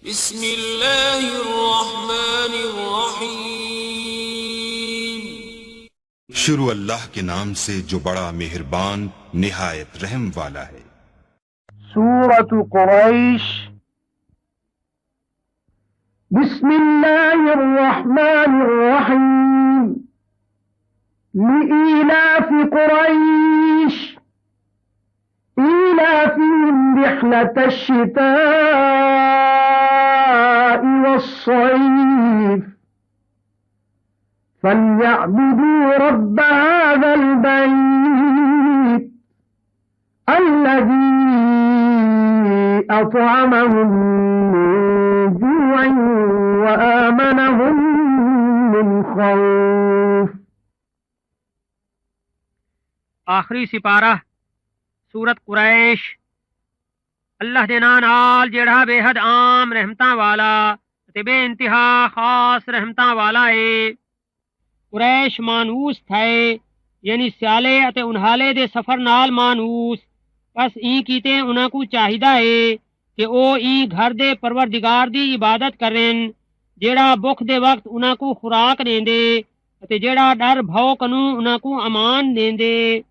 बिस्मिल्लाहिर्रहमानिर्रहीम। शुरू अल्लाह के नाम से जो बड़ा मेहरबान निहायत रहम वाला है। सूरत कुरैश। बिस्मिल्लाहिर्रहमानिर्रहीम। लिईलाफ कुरैश ईलाफिहिम रिह्लतश शिताइ वस्सैफ फल्यअबुदू रब्ब हाज़ल बैत अल्लज़ी अतअमहुम मिन जूअइन व आमनहुम मिन खौफ। आखिरी सिपारा सूरत कुरैश। अल्लाह दे नाम नाल जेड़ा बेहद आम रहमतां वाला ते बेइंतहा खास रहमतां वाला है। कुरैश मानूस थे यानी सियाले अते उन्हाले दे सफर नाल मानूस। बस ई कीते उन्हां को चाहिदा है कि ओ ई घर दे परवरदिगार दी इबादत करें जेड़ा भुख दे वक्त उन्हां को खुराक देंदे अते जेड़ा डर भौ कनू उन्हां को अमान देंदे।